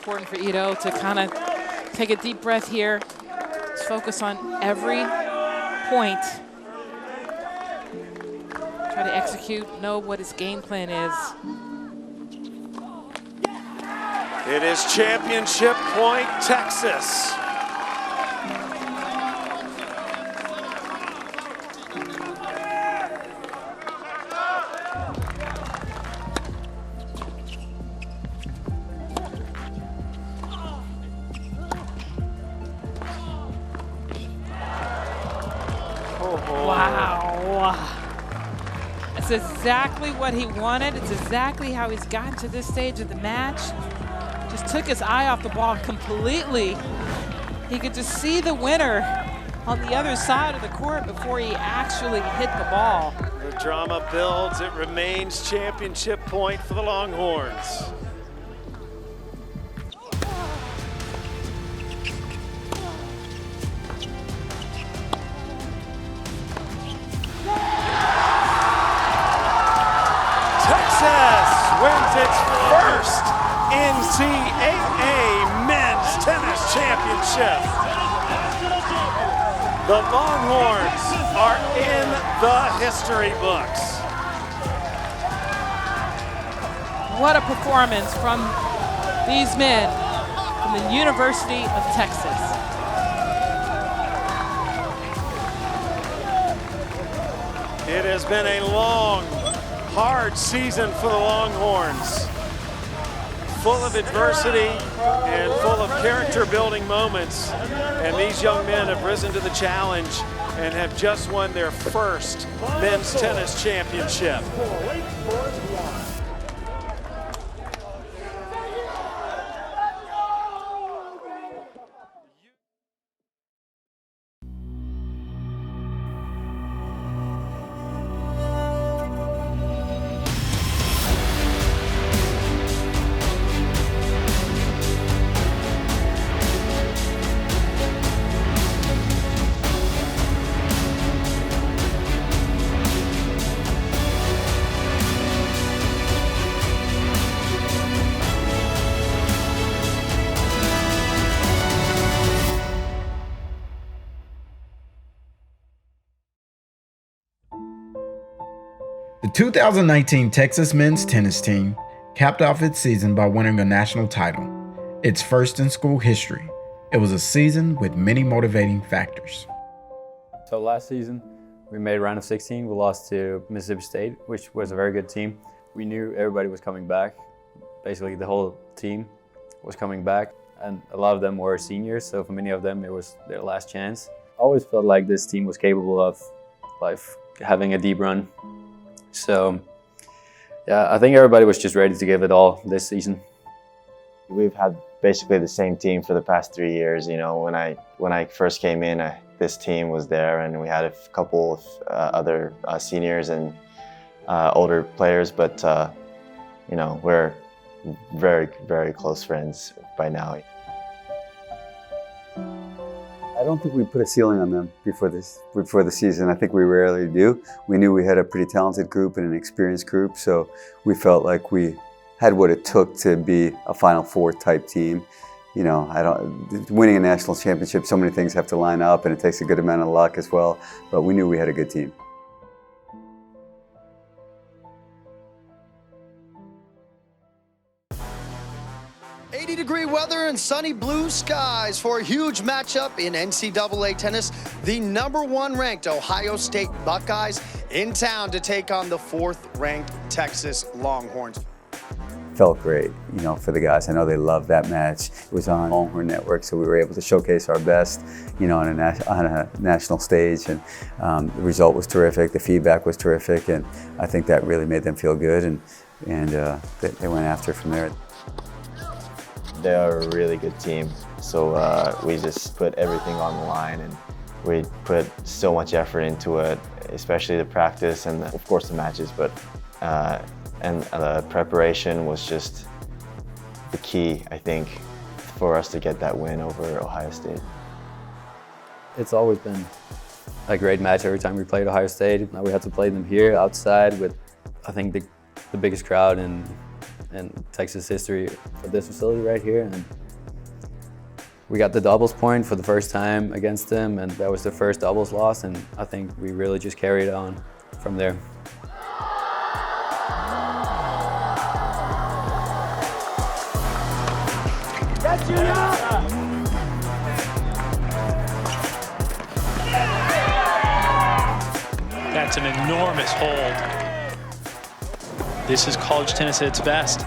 important for Ito to kind of take a deep breath here. Let's focus on every point. Try to execute, know what his game plan is. It is championship point, Texas. Wow. That's exactly what he wanted. It's exactly how he's gotten to this stage of the match. Just took his eye off the ball completely. He could just see the winner on the other side of the court before he actually hit the ball. The drama builds. It remains championship point for the Longhorns. Texas wins its first NCAA men's tennis championship. The Longhorns are in the history books. What a performance from these men from the University of Texas. It has been a long, hard season for the Longhorns. Full of adversity and full of character-building moments. And these young men have risen to the challenge and have just won their first men's tennis championship. The 2019 Texas men's tennis team capped off its season by winning a national title, its first in school history. It was a season with many motivating factors. So last season, we made round of 16. We lost to Mississippi State, which was a very good team. We knew everybody was coming back. Basically, the whole team was coming back, and a lot of them were seniors, so for many of them, it was their last chance. I always felt like this team was capable of having a deep run. So, yeah, I think everybody was just ready to give it all this season. We've had basically the same team for the past 3 years. You know, when I first came in, this team was there, and we had a couple of other seniors and older players. But you know, we're very, very close friends by now. I don't think we put a ceiling on them before the season. I think we rarely do. We knew we had a pretty talented group and an experienced group, so we felt like we had what it took to be a Final Four type team. You know, winning a national championship, so many things have to line up, and it takes a good amount of luck as well. But we knew we had a good team. Degree weather and sunny blue skies for a huge matchup in NCAA tennis. The #1 ranked Ohio State Buckeyes in town to take on the 4th ranked Texas Longhorns. Felt great, you know, for the guys. I know they loved that match. It was on Longhorn Network, so we were able to showcase our best, you know, on a national stage. And the result was terrific. The feedback was terrific, and I think that really made them feel good. And they went after it from there. They are a really good team, so we just put everything on the line, and we put so much effort into it, especially the practice and of course the matches. But and the preparation was just the key, I think, for us to get that win over Ohio State. It's always been a great match every time we played Ohio State. Now we had to play them here outside with, I think, the biggest crowd in in Texas history for this facility right here. And we got the doubles point for the first time against them, and that was the first doubles loss, and I think we really just carried on from there. That's an enormous hold. This is college tennis at its best.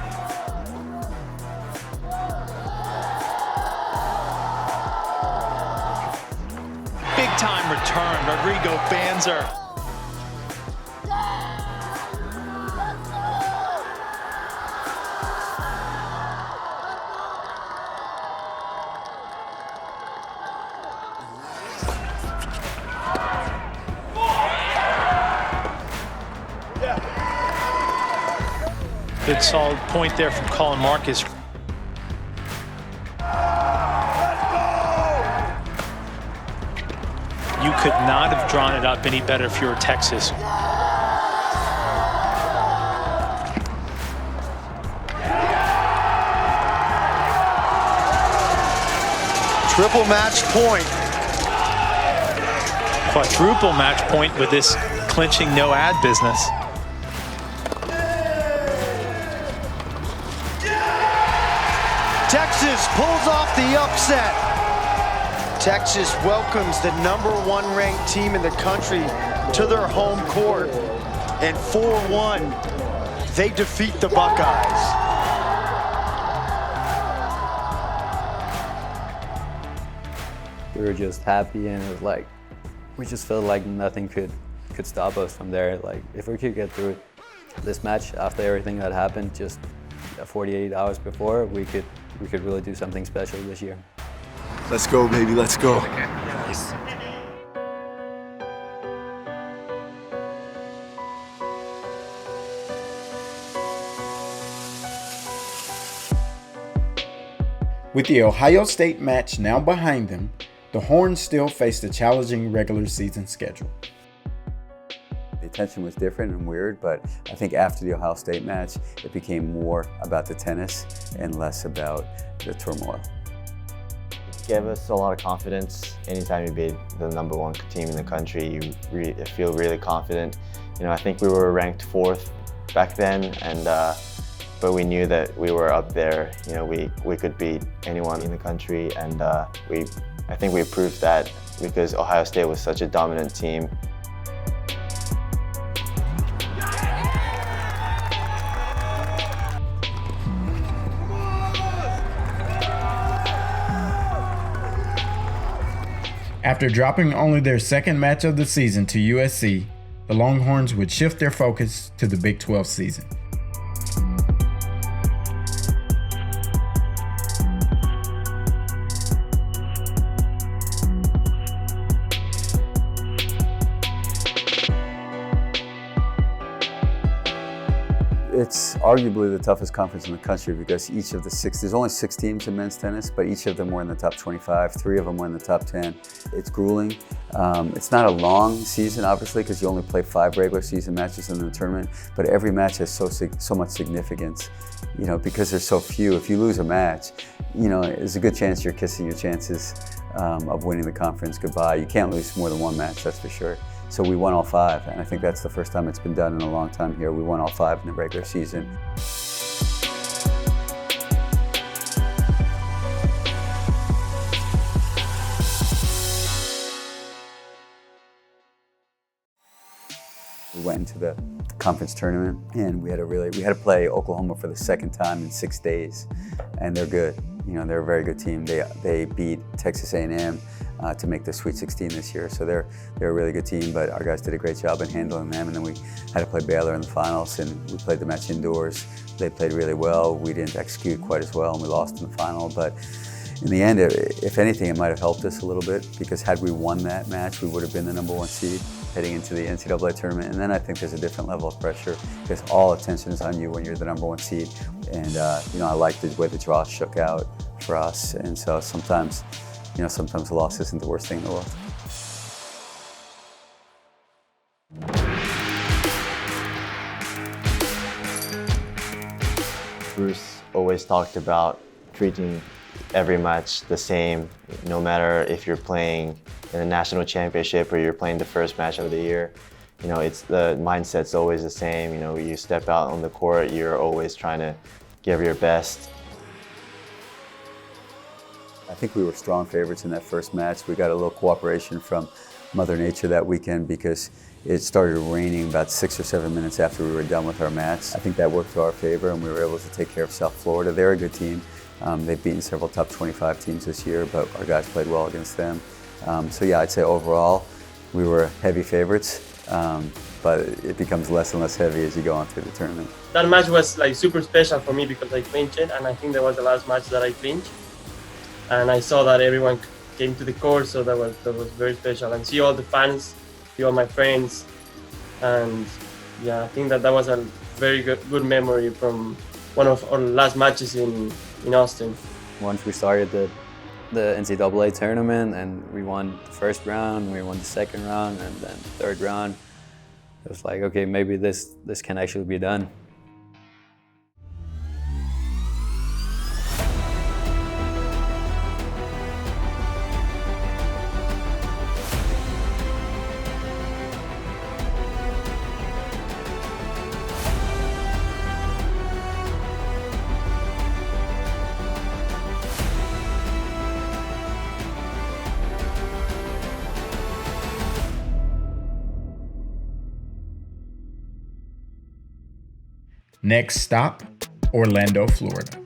Big time return, Rodrigo Banzer. Good solid point there from Colin Marcus. You could not have drawn it up any better if you were Texas. Triple match point. Quadruple match point with this clinching no ad business. Texas pulls off the upset. Texas welcomes the #1 ranked team in the country to their home court. And 4-1, they defeat the Buckeyes. We were just happy, and it was like, we just felt like nothing could stop us from there. Like, if we could get through this match after everything that happened just 48 hours before, we could really do something special this year. Let's go, baby, let's go. With the Ohio State match now behind them, the Horns still faced a challenging regular season schedule. The attention was different and weird, but I think after the Ohio State match, it became more about the tennis and less about the turmoil. It gave us a lot of confidence. Anytime you beat the #1 team in the country, you feel really confident. You know, I think we were ranked 4th back then, and but we knew that we were up there. You know, we could beat anyone in the country, and I think we proved that because Ohio State was such a dominant team. After dropping only their second match of the season to USC, the Longhorns would shift their focus to the Big 12 season. It's arguably the toughest conference in the country because each of the there's only 6 teams in men's tennis, but each of them were in the top 25, 3 of them were in the top 10. It's grueling. It's not a long season, obviously, because you only play 5 regular season matches in the tournament, but every match has so much significance, you know, because there's so few. If you lose a match, you know, there's a good chance you're kissing your chances of winning the conference goodbye. You can't lose more than 1 match, that's for sure. So we won all 5, and I think that's the first time it's been done in a long time here. We won all 5 in the regular season. We went into the conference tournament, and we had to play Oklahoma for the 2nd time in 6 days, and they're good. You know, they're a very good team. They beat Texas A&M to make the Sweet 16 this year, so they're a really good team. But our guys did a great job in handling them. And then we had to play Baylor in the finals, and we played the match indoors. They played really well. We didn't execute quite as well, and we lost in the final. But in the end, if anything, it might have helped us a little bit, because had we won that match, we would have been the #1 seed heading into the NCAA tournament. And then I think there's a different level of pressure because all attention is on you when you're the #1 seed. And you know, I like the way the draw shook out for us. And so sometimes a loss isn't the worst thing in the world. Bruce always talked about treating every match the same, no matter if you're playing in a national championship or you're playing the first match of the year. You know, it's the mindset's always the same. You know, you step out on the court, you're always trying to give your best. I think we were strong favorites in that first match. We got a little cooperation from Mother Nature that weekend because it started raining about 6 or 7 minutes after we were done with our match. I think that worked to our favor, and we were able to take care of South Florida. They're a good team. They've beaten several top 25 teams this year, but our guys played well against them. So yeah, I'd say overall we were heavy favorites, but it becomes less and less heavy as you go on through the tournament. That match was like super special for me because I clinched it, and I think that was the last match that I clinched. And I saw that everyone came to the court, so that was very special. And see all the fans, see all my friends, and yeah, I think that was a very good memory from one of our last matches in Austin. Once we started the NCAA tournament and we won the first round, we won the second round, and then the third round, it was like, okay, maybe this can actually be done. Next stop, Orlando, Florida.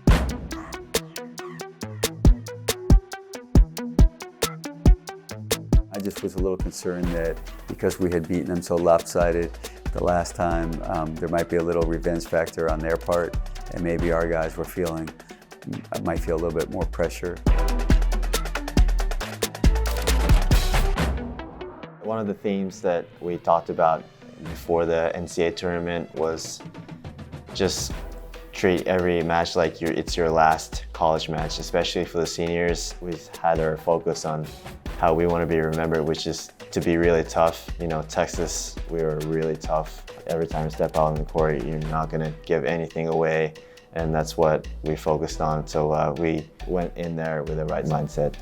I just was a little concerned that because we had beaten them so lopsided the last time, there might be a little revenge factor on their part, and maybe our guys might feel a little bit more pressure. One of the themes that we talked about before the NCAA tournament was just treat every match like it's your last college match, especially for the seniors. We've had our focus on how we want to be remembered, which is to be really tough. You know, Texas, we were really tough. Every time you step out on the court, you're not going to give anything away, and that's what we focused on. So we went in there with the right mindset.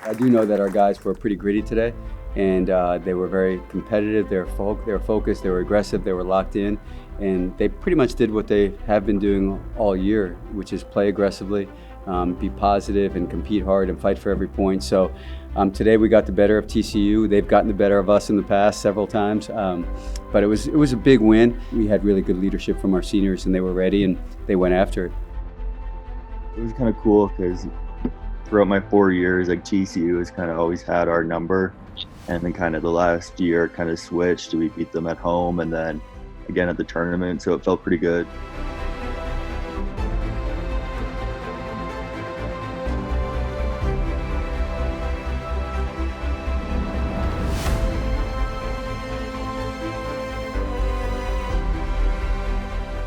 I do know that our guys were pretty gritty today, and they were very competitive. They were focused, they were aggressive, they were locked in, and they pretty much did what they have been doing all year, which is play aggressively, be positive, and compete hard and fight for every point. So today we got the better of TCU. They've gotten the better of us in the past several times, but it was a big win. We had really good leadership from our seniors, and they were ready, and they went after it. It was kind of cool because throughout my 4 years, like TCU has kind of always had our number, and then kind of the last year kind of switched. We beat them at home and then again at the tournament, so it felt pretty good.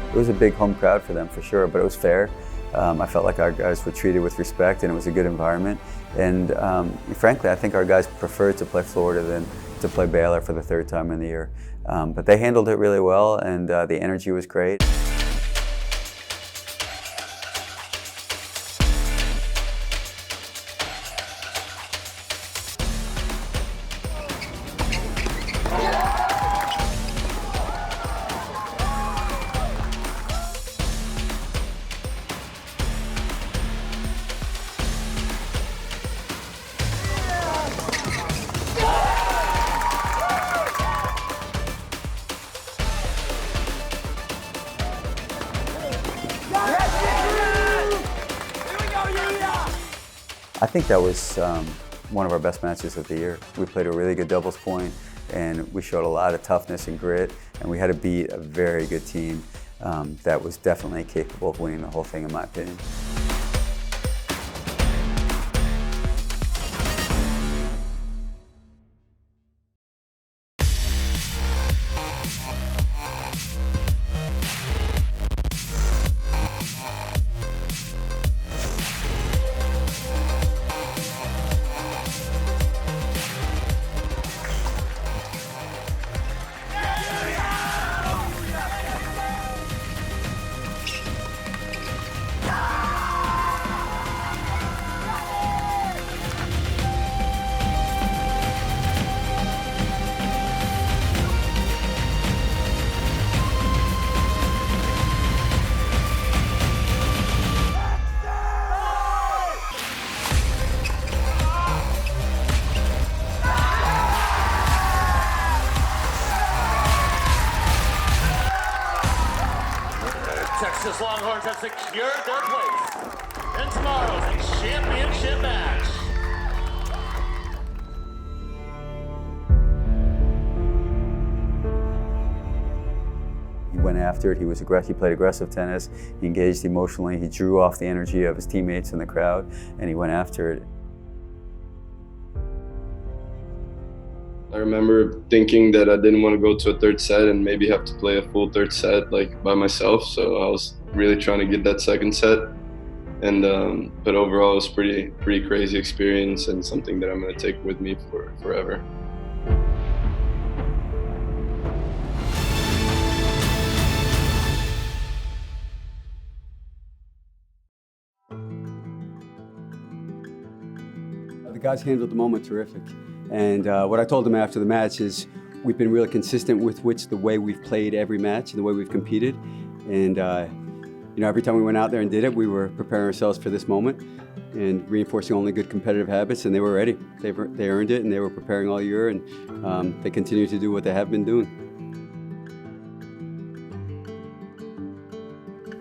It was a big home crowd for them for sure, but it was fair. I felt like our guys were treated with respect, and it was a good environment. And frankly, I think our guys preferred to play Florida than to play Baylor for the third time in the year. But they handled it really well, and the energy was great. I think that was one of our best matches of the year. We played a really good doubles point, and we showed a lot of toughness and grit, and we had to beat a very good team that was definitely capable of winning the whole thing, in my opinion. Texas Longhorns have secured their place in tomorrow's championship match. He went after it. He was aggressive. He played aggressive tennis. He engaged emotionally. He drew off the energy of his teammates in the crowd, and he went after it. I remember thinking that I didn't want to go to a third set and maybe have to play a full third set like by myself. So I was really trying to get that second set. And but overall, it was pretty crazy experience and something that I'm going to take with me for forever. The guys handled the moment terrific. And what I told them after the match is we've been really consistent with the way we've played every match and the way we've competed. And you know, every time we went out there and did it, we were preparing ourselves for this moment and reinforcing only good competitive habits, and they were ready. They earned it, and they were preparing all year, and they continue to do what they have been doing.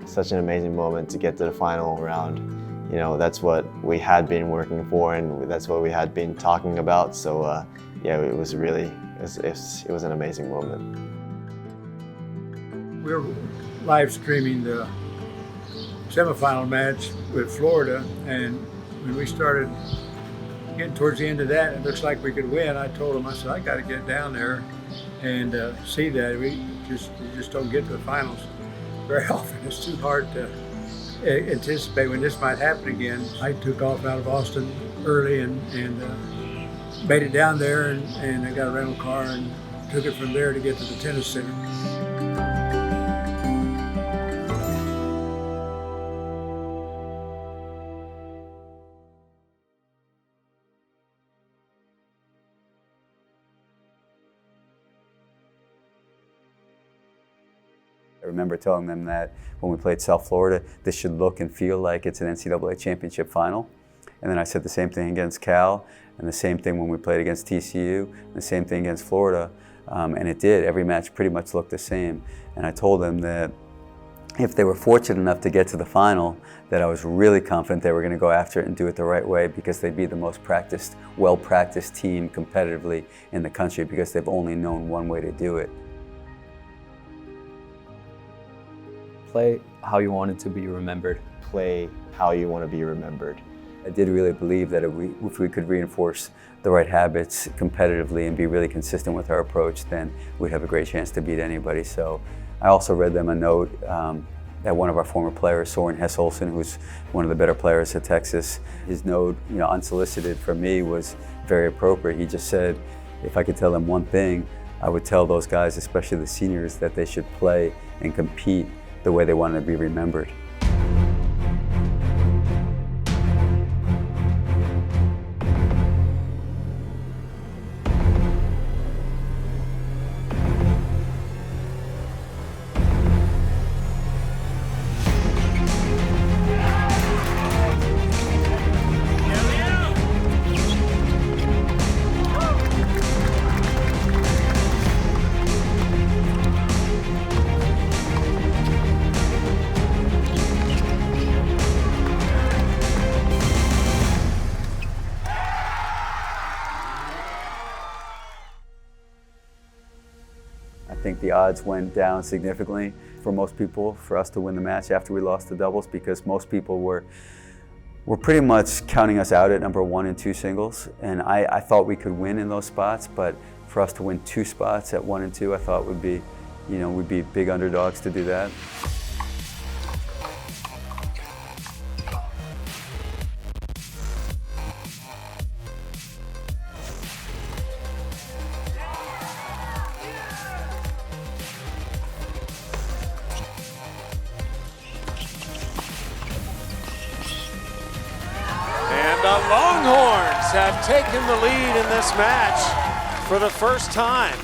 Such an amazing moment to get to the final round. You know, that's what we had been working for, and that's what we had been talking about. So yeah, it was really, it was an amazing moment. We were live streaming the semifinal match with Florida, and when we started getting towards the end of that, it looks like we could win. I told him, I said, I got to get down there and see that. You just don't get to the finals very often. It's too hard to anticipate when this might happen again. I took off out of Austin early and made it down there, and I got a rental car and took it from there to get to the tennis center. I remember telling them that when we played South Florida, this should look and feel like it's an NCAA championship final. And then I said the same thing against Cal, and the same thing when we played against TCU, and the same thing against Florida. And it did. Every match pretty much looked the same. And I told them that if they were fortunate enough to get to the final, that I was really confident they were going to go after it and do it the right way, because they'd be the most practiced, well-practiced team competitively in the country, because they've only known one way to do it. Play how you wanted to be remembered. Play how you want to be remembered. I did really believe that if we could reinforce the right habits competitively and be really consistent with our approach, then we'd have a great chance to beat anybody. So I also read them a note that one of our former players, Soren Hess-Olsen, who's one of the better players at Texas, his note, you know, unsolicited for me, was very appropriate. He just said, if I could tell them one thing, I would tell those guys, especially the seniors, that they should play and compete the way they wanted to be remembered. think the odds went down significantly for most people for us to win the match after we lost the doubles, because most people were pretty much counting us out at number 1 and 2 singles. And I thought we could win in those spots, but for us to win 2 spots at 1 and 2, I thought would be, we'd be big underdogs to do that. The Longhorns have taken the lead in this match for the first time.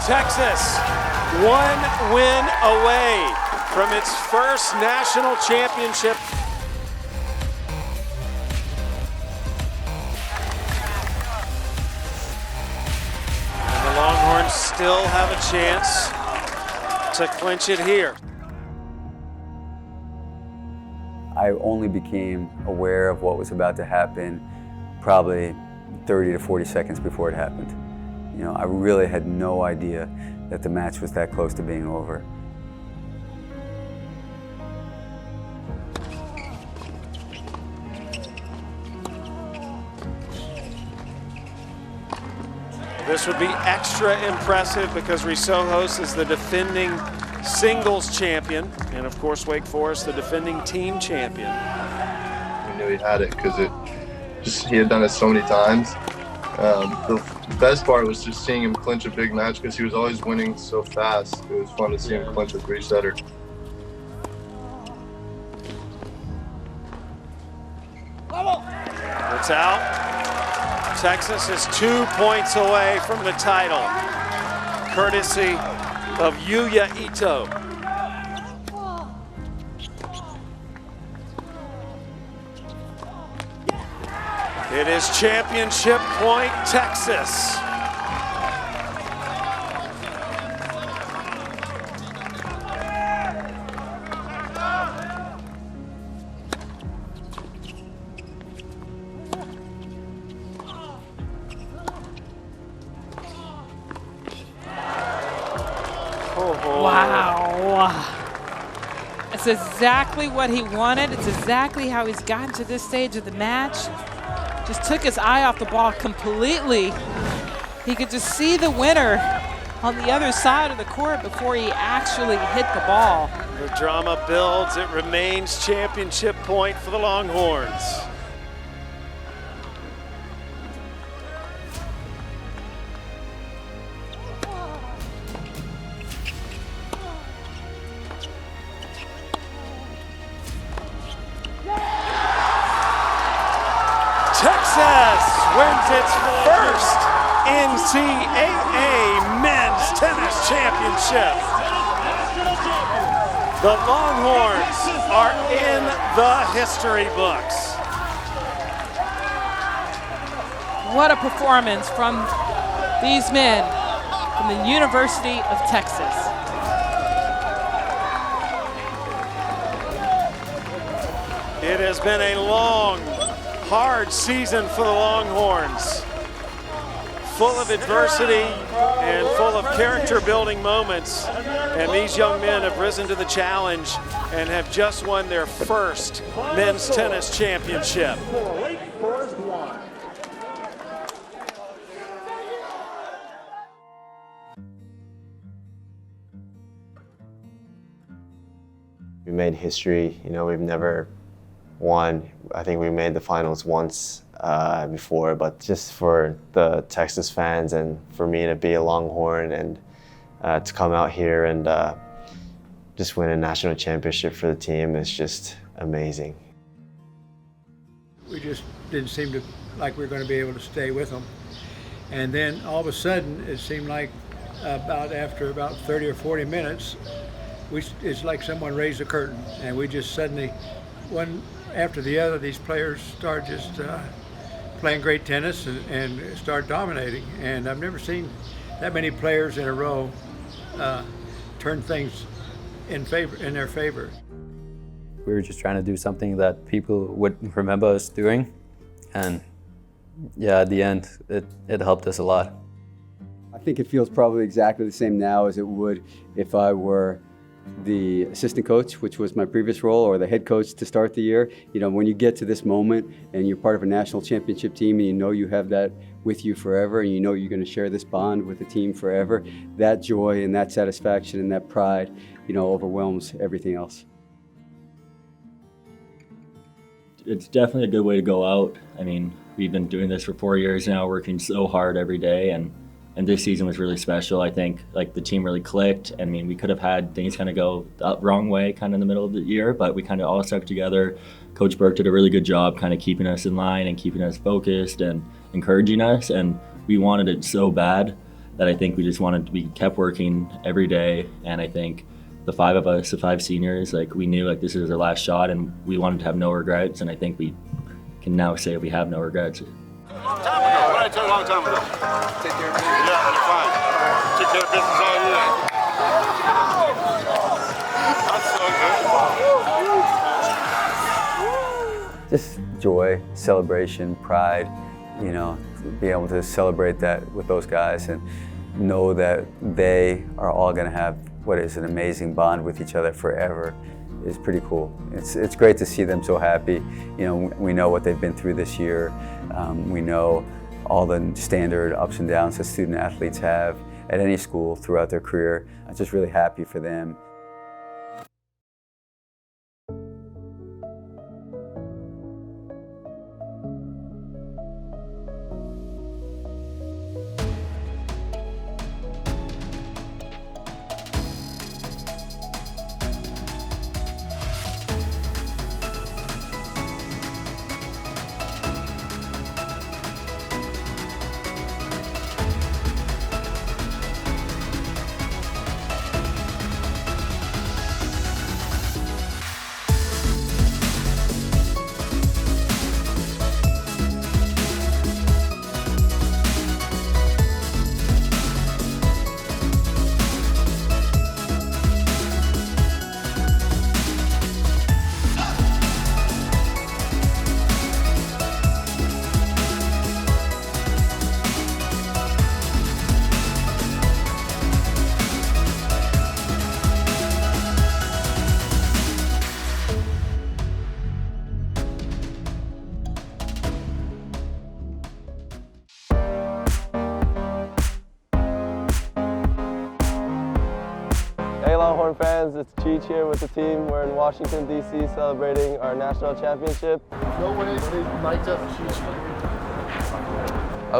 Texas, 1 win away from its first national championship. Longhorns still have a chance to clinch it here. I only became aware of what was about to happen probably 30 to 40 seconds before it happened. I really had no idea that the match was that close to being over. This would be extra impressive because Risojos is the defending singles champion, and of course Wake Forest the defending team champion. We knew he had it because he had done it so many times. The best part was just seeing him clinch a big match because he was always winning so fast. It was fun to see him clinch a 3-setter. It's out. Texas is 2 points away from the title, courtesy of Yuya Ito. It is championship point, Texas. Wow. It's exactly what he wanted. It's exactly how he's gotten to this stage of the match. Just took his eye off the ball completely. He could just see the winner on the other side of the court before he actually hit the ball. The drama builds. It remains championship point for the Longhorns. Texas wins its first NCAA men's tennis championship. The Longhorns are in the history books. What a performance from these men from the University of Texas. It has been a long, hard season for the Longhorns, full of adversity and full of character-building moments, and these young men have risen to the challenge and have just won their first men's tennis championship. We made history. We've never won. I think we made the finals once before, but just for the Texas fans and for me to be a Longhorn and to come out here and just win a national championship for the team is just amazing. We just didn't seem to like we were going to be able to stay with them. And then all of a sudden, it seemed like after about 30 or 40 minutes, it's like someone raised the curtain, and we just suddenly, one after the other, these players start just playing great tennis and start dominating. And I've never seen that many players in a row turn things in their favor. We were just trying to do something that people would remember us doing. And yeah, at the end, it helped us a lot. I think it feels probably exactly the same now as it would if I were the assistant coach, which was my previous role, or the head coach to start the year. You know, when you get to this moment and you're part of a national championship team and you know you have that with you forever and you know you're going to share this bond with the team forever, that joy and that satisfaction and that pride, you know, overwhelms everything else. It's definitely a good way to go out. I mean, we've been doing this for 4 years now, working so hard every day, and this season was really special. I think like the team really clicked. I mean, we could have had things kind of go the wrong way kind of in the middle of the year, but we kind of all stuck together. Coach Burke did a really good job kind of keeping us in line and keeping us focused and encouraging us, and we wanted it so bad that I think we kept working every day. And I think the 5 of us, the 5 seniors, like we knew like this is our last shot and we wanted to have no regrets, and I think we can now say we have no regrets. Long time ago. What I tell you a long time ago. Take care of business. Yeah, you're fine. Take care of business all year. That's so good. Just joy, celebration, pride, you know, be able to celebrate that with those guys and know that they are all going to have what is an amazing bond with each other forever is pretty cool. It's great to see them so happy. You know, we know what they've been through this year. We know all the standard ups and downs that student athletes have at any school throughout their career. I'm just really happy for them. Hey Longhorn fans, it's Cheech here with the team. We're in Washington, D.C. celebrating our national championship. No way they mic'd up Cheech. I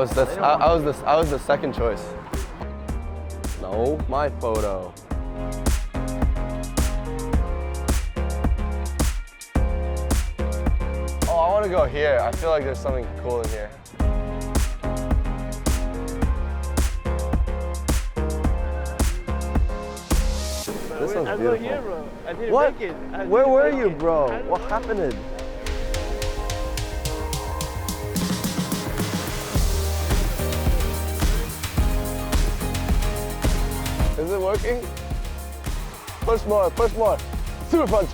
was the second choice. No, my photo. Oh, I want to go here. I feel like there's something cool in here. This one's beautiful. I'm here, bro. I didn't make it. Where were you, bro? What happened? Is it working? Push more, push more. Super punch.